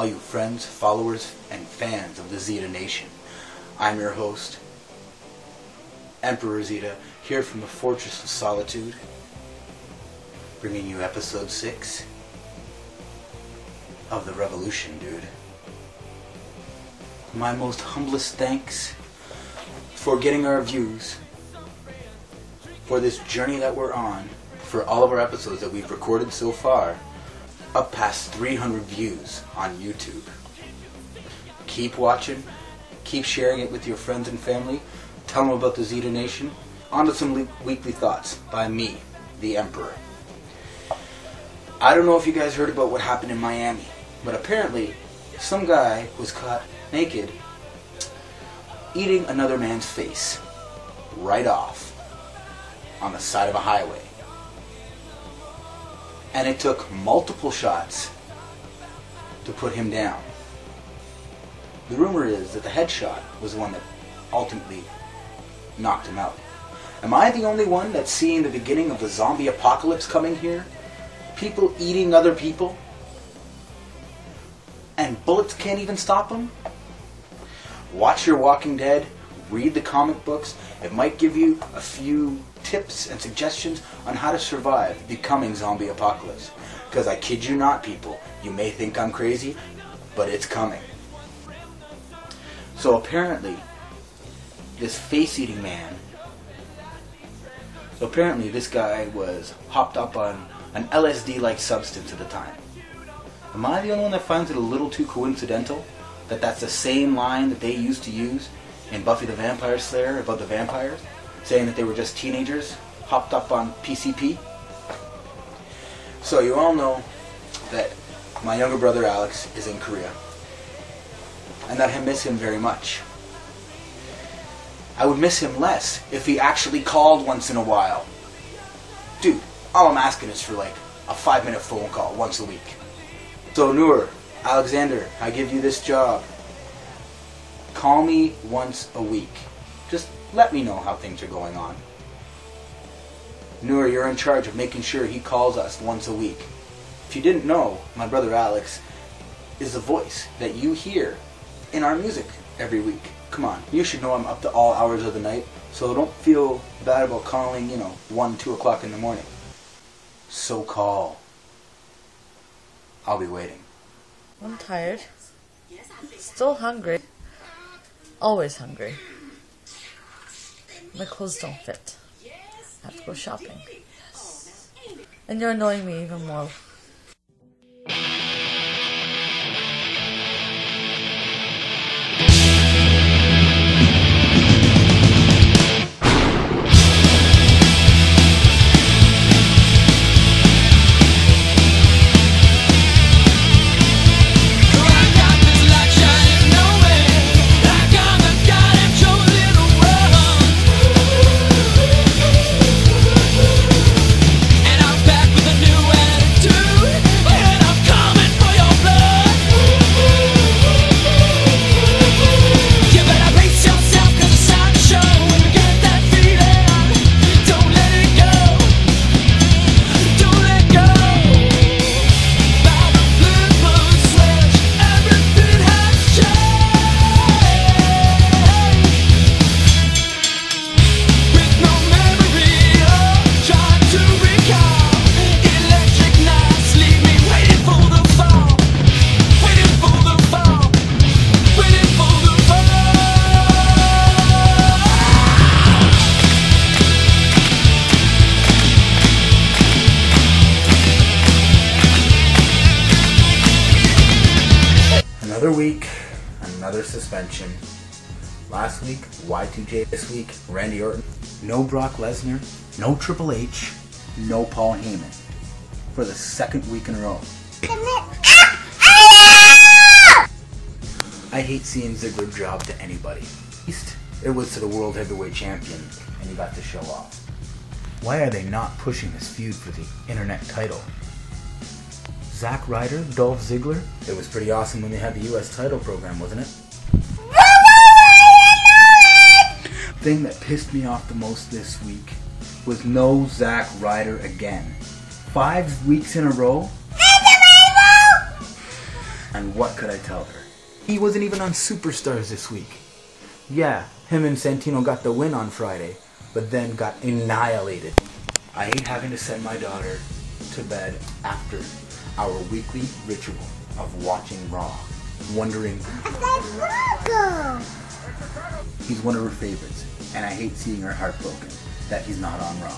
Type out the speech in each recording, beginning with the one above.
all you friends, followers, and fans of the Zita Nation. I'm your host, Emperor Zita, here from the Fortress of Solitude, bringing you episode 6 of the Revolution, dude. My most humblest thanks for getting our views, for this journey that we're on, for all of our episodes that we've recorded so far, up past 300 views on YouTube. Keep watching, keep sharing it with your friends and family, tell them about the Zita Nation. On to some weekly thoughts by me, the Emperor. I don't know if you guys heard about what happened in Miami, but apparently some guy was caught naked eating another man's face right off on the side of a highway. And it took multiple shots to put him down. The rumor is that the headshot was the one that ultimately knocked him out. Am I the only one that's seeing the beginning of the zombie apocalypse coming here? People eating other people? And bullets can't even stop them? Watch your Walking Dead, read the comic books. It might give you a few tips and suggestions on how to survive the coming zombie apocalypse. Because I kid you not, people, you may think I'm crazy, but it's coming. So apparently, this face-eating man, this guy was hopped up on an LSD-like substance at the time. Am I the only one that finds it a little too coincidental that that's the same line that they used to use in Buffy the Vampire Slayer about the vampires, saying that they were just teenagers hopped up on PCP? So you all know that my younger brother Alex is in Korea, and that I miss him very much. I would miss him less if he actually called once in a while. Dude, all I'm asking is for like a 5-minute phone call once a week. So Noor, Alexander, I give you this job. Call me once a week. Just let me know how things are going on. Noor, you're in charge of making sure he calls us once a week. If you didn't know, my brother Alex is the voice that you hear in our music every week. Come on, you should know I'm up to all hours of the night, so don't feel bad about calling, 1, 2 o'clock in the morning. So call. I'll be waiting. I'm tired. Still hungry. Always hungry. My clothes don't fit. I have to go shopping. And you're annoying me even more. Another week, another suspension. Last week, Y2J. This week, Randy Orton. No Brock Lesnar, no Triple H, no Paul Heyman. For the second week in a row. I hate seeing Ziggler drop to anybody. At least it was to the World Heavyweight Champion, and he got to show off. Why are they not pushing this feud for the Internet title? Zack Ryder, Dolph Ziggler? It was pretty awesome when they had the US title program, wasn't it? Thing that pissed me off the most this week was no Zack Ryder again. 5 weeks in a row? And what could I tell her? He wasn't even on Superstars this week. Yeah, him and Santino got the win on Friday, but then got annihilated. I hate having to send my daughter to bed after our weekly ritual of watching Raw, wondering, he's one of her favorites, and I hate seeing her heartbroken that he's not on Raw.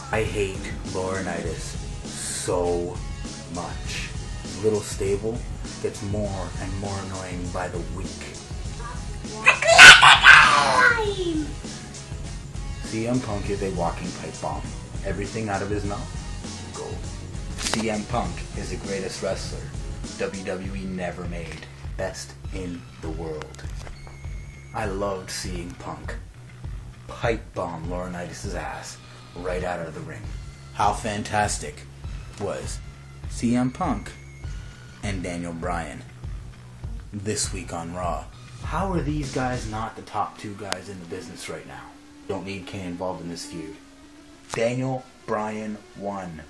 I hate Laurinaitis so much. His little stable gets more and more annoying by the week. CM Punk is a walking pipe bomb. Everything out of his mouth, gold. CM Punk is the greatest wrestler WWE never made. Best in the world. I loved seeing Punk pipe bomb Laurinaitis' ass right out of the ring. How fantastic was CM Punk and Daniel Bryan this week on Raw? How are these guys not the top two guys in the business right now? Don't need Kane involved in this feud. Daniel Bryan won.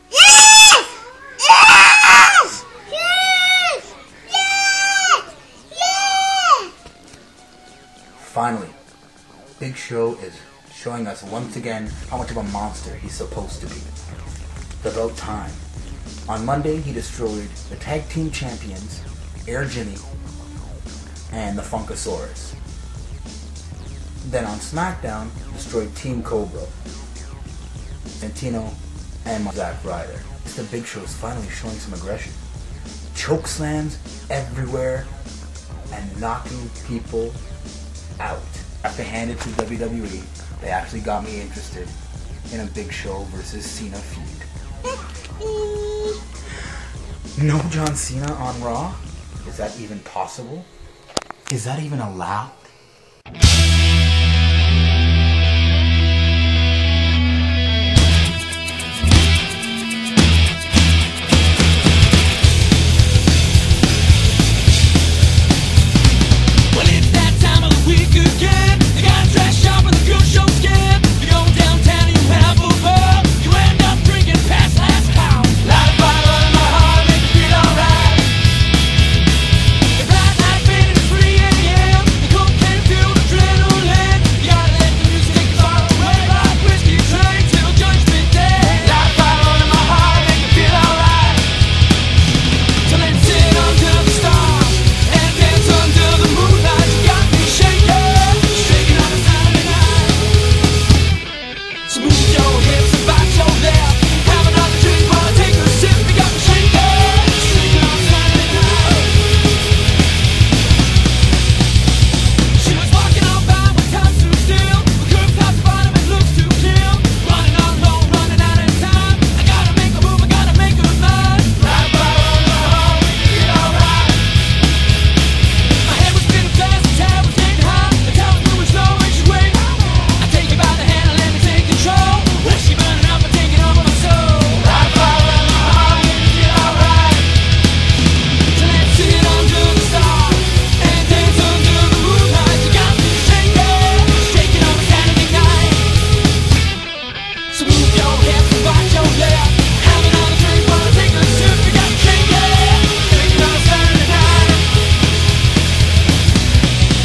Yes! Yes! Yes! Yes! Yes! Finally, Big Show is showing us once again how much of a monster he's supposed to be. It's about time. On Monday, he destroyed the Tag Team Champions, Air Jimmy, and the Funkasaurus. Then on SmackDown, destroyed Team Cobra, Santino, and Zack Ryder. The Big Show is finally showing some aggression. Choke slams everywhere and knocking people out. I have to hand it to WWE. They actually got me interested in a Big Show versus Cena feud. No John Cena on Raw? Is that even possible? Is that even allowed?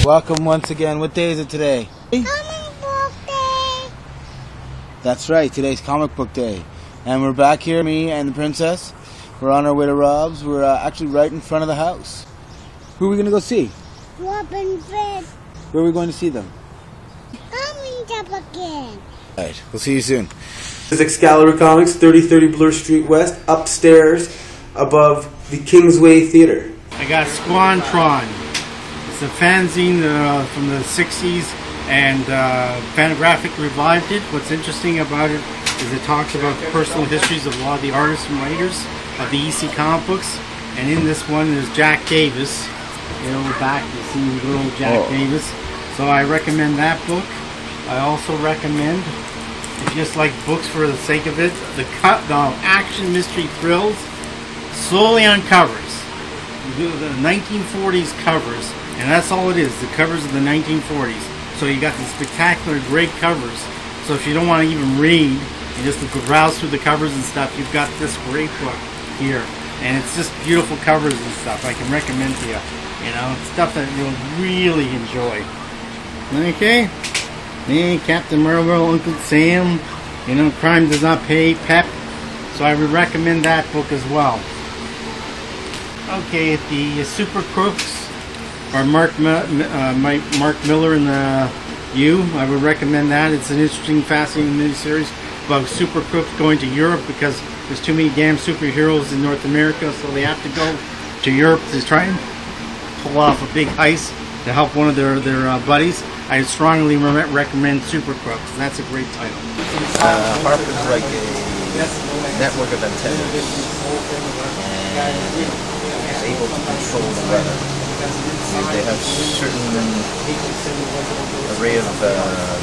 Welcome once again. What day is it today? Comic book day. That's right, today's comic book day. And we're back here, me and the princess. We're on our way to Rob's. We're actually right in front of the house. Who are we going to go see? Robin Fred. Where are we going to see them? Coming up again. Alright, we'll see you soon. This is Excalibur Comics, 3030 Bloor Street West, upstairs above the Kingsway Theater. I got Squantron. It's a fanzine from the 60s, and Fantagraphic revived it. What's interesting about it is it talks about the personal histories of a lot of the artists and writers of the EC comic books. And in this one, there's Jack Davis. You know, we're back to seeing good old Jack Davis. So I recommend that book. I also recommend, if you just like books for the sake of it, the action mystery thrills solely on covers. You do the 1940s covers. And that's all it is, the covers of the 1940s. So you got these spectacular, great covers. So if you don't want to even read, you just browse through the covers and stuff, you've got this great book here. And it's just beautiful covers and stuff. I can recommend to you. You know, stuff that you'll really enjoy. Okay. Me, Captain Marvel, Uncle Sam. You know, Crime Does Not Pay, Pep. So I would recommend that book as well. Okay, the Super Crooks, or Mark Miller and the You. I would recommend that. It's an interesting, fascinating miniseries about Super Crooks going to Europe because there's too many damn superheroes in North America, so they have to go to Europe to try and pull off a big heist to help one of their buddies. I strongly recommend Super Crooks. That's a great title. HAARP is like a network of antennas and is able to control the weather. They have certain array of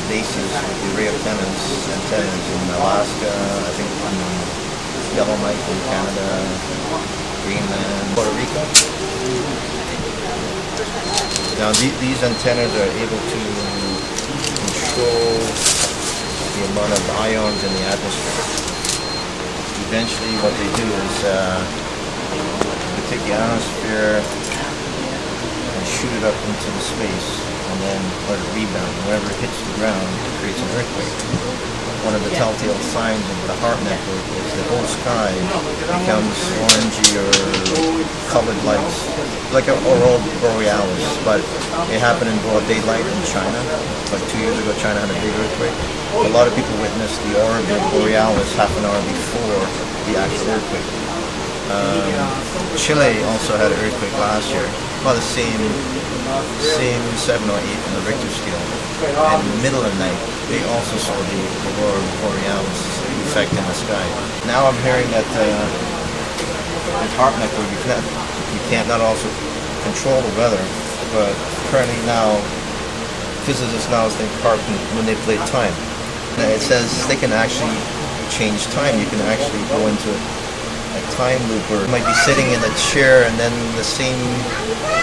bases with the array of antennas in Alaska, I think on Yellowknife in Canada, Greenland, Puerto Rico. Now these antennas are able to control the amount of ions in the atmosphere. Eventually what they do is they take the ionosphere and shoot it up into the space and then let it rebound. Whenever it hits the ground, it creates an earthquake. One of the telltale signs of the HAARP network is the whole sky becomes orangey or colored lights, like an aurora borealis, but it happened in broad daylight in China. Like 2 years ago, China had a big earthquake. A lot of people witnessed the aurora borealis half an hour before the actual earthquake. Chile also had an earthquake last year, about the same 7 or 8 on the Richter scale. And in the middle of the night, they also saw the aurora borealis effect in the sky. Now I'm hearing that with HAARP network, you can't not also control the weather, but currently now, physicists now think HAARP can manipulate time. And it says they can actually change time. You can actually go into a time loop, or you might be sitting in a chair and then the same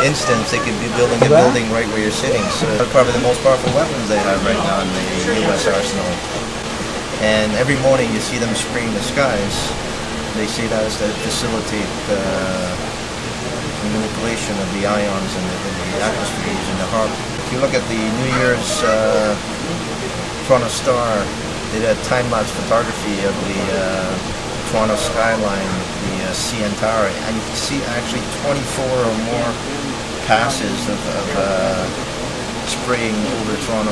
instance they could be building a building right where you're sitting. So that's probably the most powerful weapons they have right now in the U.S. arsenal. And every morning you see them spraying the skies. They say that is to facilitate the manipulation of the ions in the atmosphere using the HAARP. If you look at the New Year's Toronto Star, they did time-lapse photography of the Toronto skyline, the CN Tower, and you can see actually 24 or more passes of spraying over Toronto,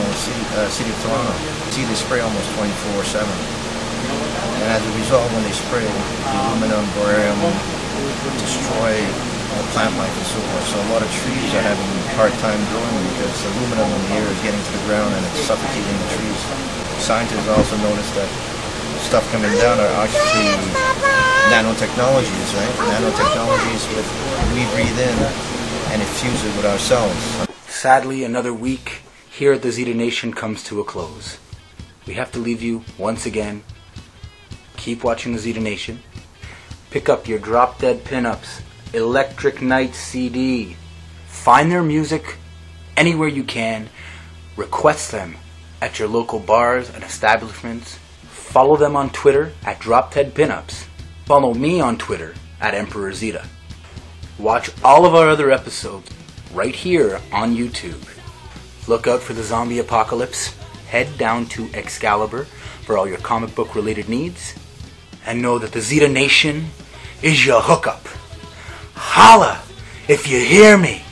city of Toronto. You see they spray almost 24/7. And as a result, when they spray, the aluminum, barium destroy plant life and so forth. So a lot of trees are having a hard time growing because the aluminum in the air is getting to the ground and it's suffocating the trees. Scientists also noticed that stuff coming down are actually nanotechnologies, right? Nanotechnologies that we breathe in and infuse it with ourselves. Sadly, another week here at the Zita Nation comes to a close. We have to leave you once again. Keep watching the Zita Nation. Pick up your Drop Dead Pinups, Electric Night CD. Find their music anywhere you can. Request them at your local bars and establishments. Follow them on Twitter at Drop Dead Pinups. Follow me on Twitter at Emperor Zita. Watch all of our other episodes right here on YouTube. Look out for the zombie apocalypse. Head down to Excalibur for all your comic book related needs. And know that the Zita Nation is your hookup. Holla if you hear me.